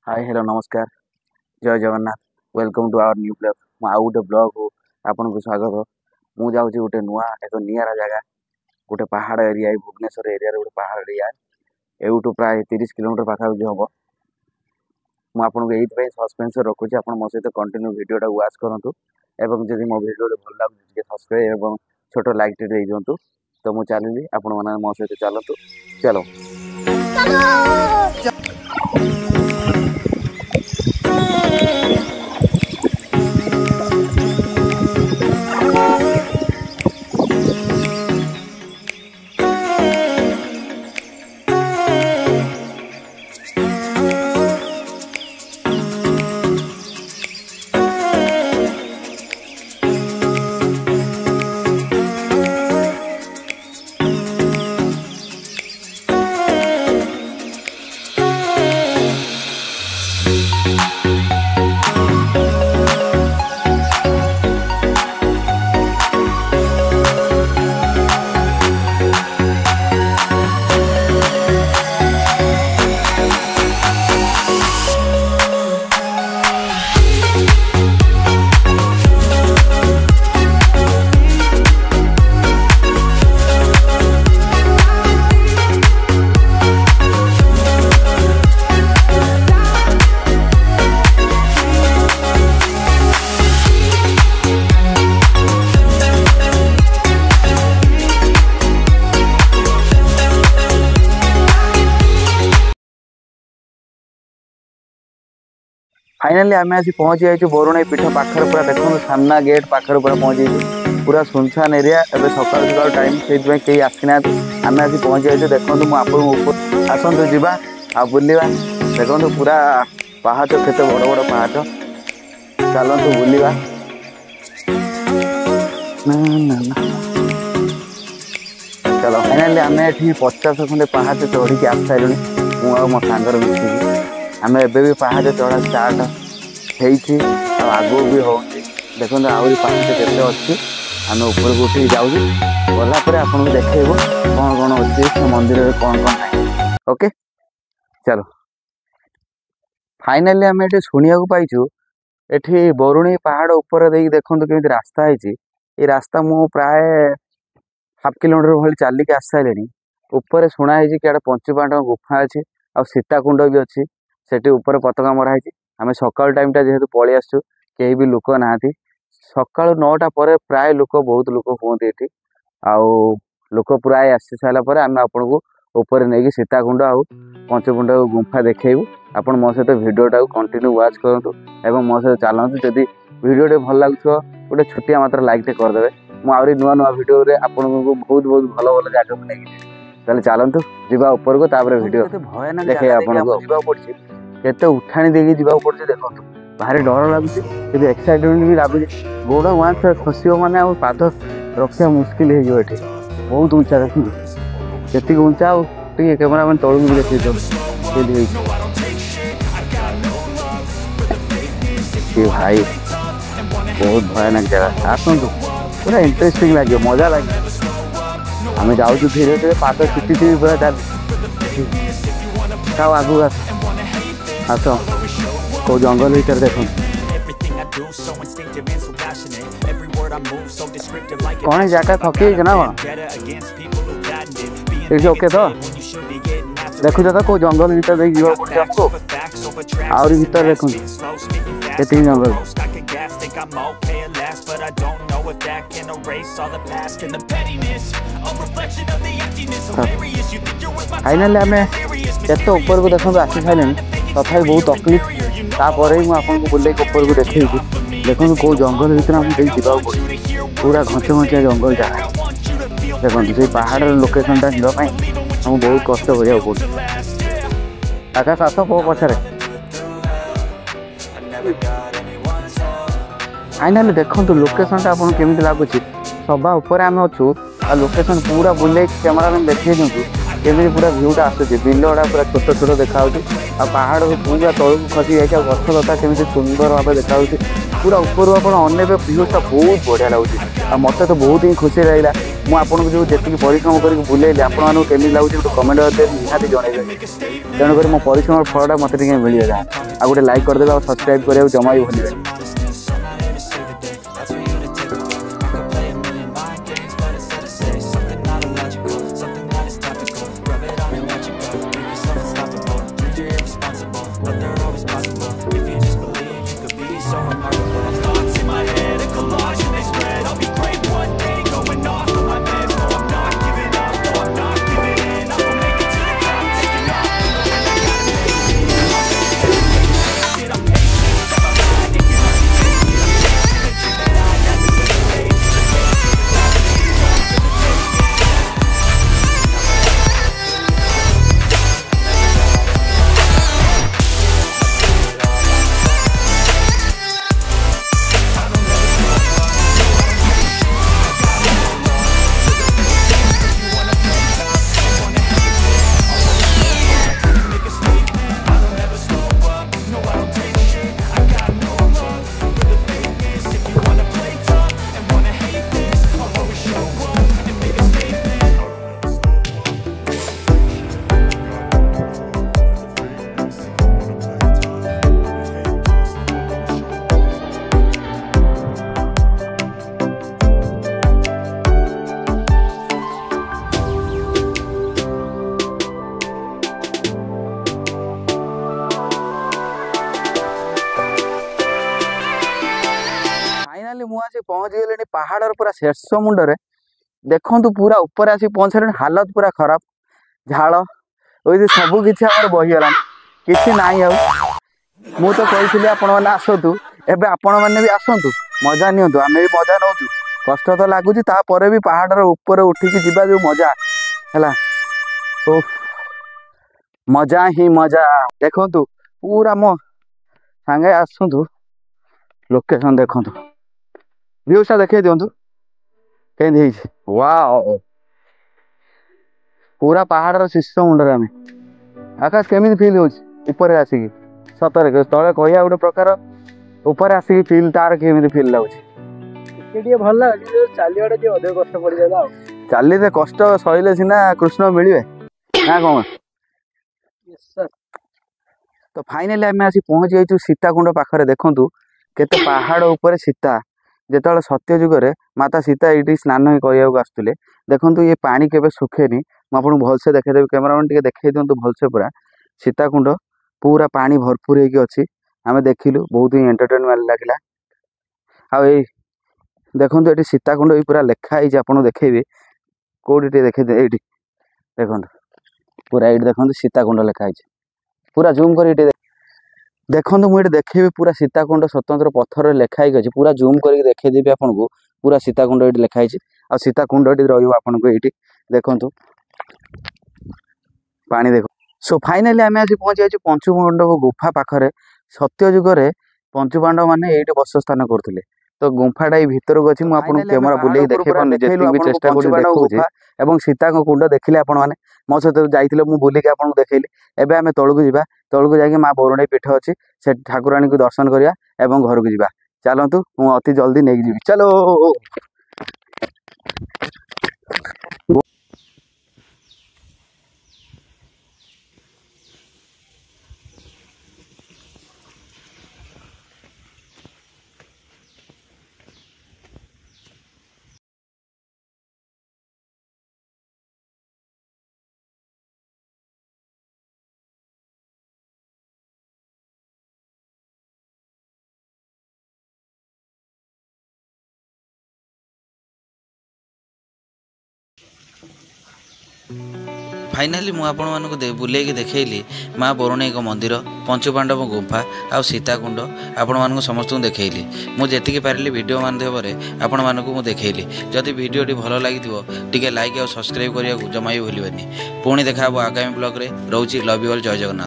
हाय hello नमस्कार जय Jagannath welcome to our new blog मु आउ गोटे ब्लॉग को आपन को स्वागत मु जाऊँगी गोटे नुआ एक निरा जगह गोटे पहाड़ एरिया भुवनेश्वर एरिया गोटे पहाड़ एरिया एवटू प्राय 30 किलोमीटर पाखापाखि हम मुझे ये सस्पेन्स रखुच्छी आप मो सहित कंटिन्यू भिडियोटा वाच करूँ एवं जब मो भिडियो भल लगे सब्सक्राइब और छोट लाइक टे दे दिंतु तो मुझे चलिए आपण मैंने मो सहित चलतु चलो फाइनाली आम आसी पहुँची जाइए बरुणाई पीठ पाखर पूरा देखो सामना गेट पाखर पूरा पहुँची पूरा सुनसान एरिया एवं सका सका टाइम से कहीं आसी ना आम आसी पहुँची जाइए देखो मुझे आसतु जावा आ बुलवा देखो पूरा पहाड़ केते बड़ बड़ पहाड़ चलतु बुलवा चलो फाइनाली आम ये 50 खंडे पहाड़ चढ़ी आस सारे मुझे मो सांगर मिसिकी आम एबे पहाड़ चढ़ा स्टार्ट होती आगू भी हो देखो आहरी पहाड़ केते अच्छी आम ऊपर को उठी जाऊँ गलापर आपको देखो कौन कौन अच्छे से मंदिर में कौन कौन ना ओके चलो फाइनाली आम ये शुणा पाइचु ये बरुणी पहाड़ ऊपर देखो केमी रास्ता है रास्ता मु प्राय हाफ किलोमीटर भाई चलिक आस सारे ऊपर शुणाई कि पंचुपांडव गुफा अच्छी आ सीताकुंड भी अच्छी सेठी ऊपर पताका मराई आम सकाल टाइमटा जेहेतु पलि आसु कहीं भी लोक ना सका 9टा पर प्राय लोक बहुत लोक हमें ये आउ लोक प्राय आसी सारापर आम आपन को ऊपर नहीं सीताकुंड आउ पंचकुंड गुंफा देखू आप मो सहित भिडियोटा कंटिन्यू वाच करूँ और मो सहित चलतु जदि भिडियोटे भल लगुव गोटे छोटिया मात्र लाइक करदे मुझे नुआ नुआ भिडियो आपन को बहुत बहुत भल भल जगह को नहीं चलतु जावा ऊपर को तापर भिडियो भयानक देखे आपको पड़ी केते उठाणी देकी जावाक पड़े देखो भारी डर लगुच एक्साइटमेंट भी लगुच गोड़ वहाँ खसो मैंने पाद रक्षा मुस्किल हो बहुत उंचा देखिए जी उंचा आगे कैमेरा मैंने तौक भी देखिए भाई बहुत भयानक जगह आसतु पूरा इंटरेस्टिंग लगे मजा लगे आम जाऊँ धीरे धीरे पाद छिटी पूरा चल आगू आस को जंगल भीतर देख कौन जगह थकी ना कौन ओके तो देखु तो कौ जंगल भीतर देख पड़े आपको आहरी भीतर देखो ये जंगल फाइनाली आम केत ऊपर को देखो आसी सारे तथा बहुत तकलीफ तापर ही मुझे बुले ऊपर को देखी देखो कौ जंगल भर आम जावाक पड़े पूरा घंटे घंटिया जंगल जगह देखो से पहाड़ लोकेशनटा जावाई आमको बहुत कष्ट करा पड़े आकाश आस पो पछारे फाइनाली देखो लोकेशनटा आपको केमी लगुच सभा उपर आम अच्छू आ लोकेशन पूरा बुले कैमेरा में देखिए दिंतु केमी पूरा भ्यूटा आसूँ बिलगुड़ा पूरा छोट छोट देखा आ पहाड़ पूरा तौक खसी जाए गछ लता केमी सुंदर भाव देखा पूरा ऊपर आप अनेक भ्यूटा बहुत बढ़िया लगुच आ मत तो बहुत ही खुशी लगे ମୁଁ ଆପଣଙ୍କୁ ଯେଉଁ ଯେତିକି ପରିଶ୍ରମ କରିକି ବୁଲେଇଲି ଆପଣମାନଙ୍କୁ କେମିତି ଲାଗୁଛି ଗୋଟେ କମେଣ୍ଟ ନିହାତି ଜଣାଇବେ। ତେଣୁକରି ମୋ ପରିଶ୍ରମର ଫଳଟା ମୋତେ ଟିକେ ମିଳିବ ଯାହା। ଆଉ ଗୋଟେ ଲାଇକ୍ କରିଦେବେ ଆଉ ସବସ୍କ୍ରାଇବ୍ କରିବାକୁ ଜମା ବି ଭୁଲିବେନି। ମୁଁ ଆସି ପହଞ୍ଚିଗଲିଣି ପାହାଡ଼ର ପୁରା ଶୀର୍ଷ ମୁଣ୍ଡରେ। ଦେଖନ୍ତୁ ପୁରା ଉପରେ ଆସି ପହଞ୍ଚିଲେଣି। ହାଲତ ପୁରା ଖରାପ, ଝାଳ ସବୁ କିଛି ଆମର ବହିଗଲାଣି, କିଛି ନାହିଁ ଆଉ। ମୁଁ ତ କହିଥିଲି ଆପଣମାନେ ଆସନ୍ତୁ, ଏବେ ଆପଣମାନେ ବି ଆସନ୍ତୁ, ମଜା ନିଅନ୍ତୁ। ଆମେ ବି ମଜା ନେଉଛୁ, କଷ୍ଟ ତ ଲାଗୁଛି, ତାପରେ ବି ପାହାଡ଼ର ଉପରେ ଉଠିକି ଯିବା ଯେଉଁ ମଜା ହେଲା, ମଜା ହିଁ ମଜା। ଦେଖନ୍ତୁ ପୁରା ମୋ ସାଙ୍ଗେ ଆସନ୍ତୁ, ଲୋକେସନ ଦେଖନ୍ତୁ, ଭିଉଟା ଦେଖେଇ ଦିଅନ୍ତୁ କେମିତି ହେଇଛି। ୱାଓ, ପୁରା ପାହାଡ଼ର ଶୀର୍ଷ ମୁଣ୍ଡରେ ଆମେ। ଆକାଶ କେମିତି ଫିଲ୍ ହଉଛି ଉପରେ ଆସିକି? ସତରେ ତଳେ କହିବା ଗୋଟେ ପ୍ରକାର, ଉପରେ ଆସିକି ଫିଲ୍ ତାର କେମିତି ଫିଲ୍ ଲାଗୁଛି? ଟିକେ ଭଲ ଲାଗୁଛି, ଚାଲିବାଟା ଟିକେ ଅଧିକ କଷ୍ଟ ପଡ଼ିଗଲା ଆଉ। ଚାଲିଲେ କଷ୍ଟ ସହିଲେ ସିନା କୃଷ୍ଣ ମିଳିବେ ନା କଣ? ତ ଫାଇନାଲି ଆମେ ଆସି ପହଞ୍ଚି ଯାଇଛୁ ସୀତାକୁଣ୍ଡ ପାଖରେ। ଦେଖନ୍ତୁ କେତେ ପାହାଡ଼ ଉପରେ ସୀତା, ଯେତେବେଳେ ସତ୍ୟ ଯୁଗରେ ମାତା ସୀତା ଏଇଠି ସ୍ନାନ କରିବାକୁ ଆସୁଥିଲେ। ଦେଖନ୍ତୁ ଏ ପାଣି କେବେ ଶୁଖେନି। ମୁଁ ଆପଣଙ୍କୁ ଭଲସେ ଦେଖେଇଦେବି, କ୍ୟାମେରାମ୍ୟାନ୍ ଟିକେ ଦେଖେଇ ଦିଅନ୍ତୁ ଭଲସେ। ପୁରା ସୀତାକୁଣ୍ଡ ପୁରା ପାଣି ଭରପୁର ହେଇକି ଅଛି। ଆମେ ଦେଖିଲୁ, ବହୁତ ହିଁ ଏଣ୍ଟରଟେନମେଣ୍ଟ ଲାଗିଲା। ଆଉ ଏଇ ଦେଖନ୍ତୁ ଏଠି ସୀତାକୁଣ୍ଡ ବି ପୁରା ଲେଖା ହେଇଛି, ଆପଣଙ୍କୁ ଦେଖେଇବି। କୋଉଠି ଟିକେ ଦେଖେଇ, ଏଇଠି ଦେଖନ୍ତୁ, ପୁରା ଏଇଠି ଦେଖନ୍ତୁ ସୀତାକୁଣ୍ଡ ଲେଖା ହେଇଛି। ପୁରା ଜୁମ୍ କରି ଏଠି ଦେଖନ୍ତୁ, ମୁଁ ଏଠି ଦେଖେଇବି। ପୁରା ସୀତାକୁଣ୍ଡ ସ୍ୱତନ୍ତ୍ର ପଥରରେ ଲେଖା ହେଇକି ଅଛି। ପୁରା ଜୁମ୍ କରିକି ଦେଖେଇଦେବି ଆପଣଙ୍କୁ। ପୁରା ସୀତାକୁଣ୍ଡ ଏଠି ଲେଖା ହେଇଛି, ଆଉ ସୀତାକୁଣ୍ଡ ଏଠି ରହିବ ଆପଣଙ୍କୁ। ଏଇଠି ଦେଖନ୍ତୁ ପାଣି ଦେଖ। ସୋ ଫାଇନାଲି ଆମେ ଆସି ପହଞ୍ଚି ଯାଇଛୁ ପଞ୍ଚୁପାଣ୍ଡବ ଗୁମ୍ଫା ପାଖରେ। ସତ୍ୟ ଯୁଗରେ ପଞ୍ଚୁପାଣ୍ଡବ ମାନେ ଏଇଠି ବସସ୍ଥାନ କରୁଥିଲେ। ତ ଗୁମ୍ଫାଟା ଏଇ ଭିତରକୁ ଅଛି। ମୁଁ ଆପଣଙ୍କୁ କ୍ୟାମେରା ବୁଲେଇକି ଦେଖେଇ ପାରୁନି, ଯେତିକି ବି ଚେଷ୍ଟା କରୁଛି ଦେଖଉଛି। ଏବଂ ସୀତାଙ୍କ କୁଣ୍ଡ ଦେଖିଲେ ଆପଣମାନେ, ମୋ ସହିତ ଯାଇଥିଲେ, ମୁଁ ବୁଲିକି ଆପଣଙ୍କୁ ଦେଖେଇଲି। ଏବେ ଆମେ ତଳକୁ ଯିବା। ତଳକୁ ଯାଇକି ମା ବରୁଣେଇ ପୀଠ ଅଛି, ସେ ଠାକୁରାଣୀଙ୍କୁ ଦର୍ଶନ କରିବା ଏବଂ ଘରକୁ ଯିବା। ଚାଲନ୍ତୁ, ମୁଁ ଅତି ଜଲ୍ଦି ନେଇକି ଯିବି। ଚାଲୋ। फाइनाली ମୁଁ ଆପଣମାନଙ୍କୁ ବୁଲେଇକି ଦେଖେଇଲି ମା ବରୁଣେଇଙ୍କ ମନ୍ଦିର, ପଞ୍ଚୁପାଣ୍ଡବ ଗୁମ୍ଫା ଆଉ ସୀତାକୁଣ୍ଡ ଆପଣମାନଙ୍କୁ ସମସ୍ତଙ୍କୁ ଦେଖେଇଲି। ମୁଁ ଯେତିକି ପାରିଲି ଭିଡ଼ିଓ ମାଧ୍ୟମରେ ଆପଣମାନଙ୍କୁ ମୁଁ ଦେଖେଇଲି। ଯଦି ଭିଡ଼ିଓଟି ଭଲ ଲାଗିଥିବ ଟିକେ ଲାଇକ୍ ଆଉ ସବସ୍କ୍ରାଇବ୍ କରିବାକୁ ଜମା ବି ଭୁଲିବେନି। ପୁଣି ଦେଖା ହେବ ଆଗାମୀ ବ୍ଲଗ୍ରେ। ରହୁଛି, ଲଭ୍ ୟୁ ଅଲ୍, ଜୟ ଜଗନ୍ନାଥ।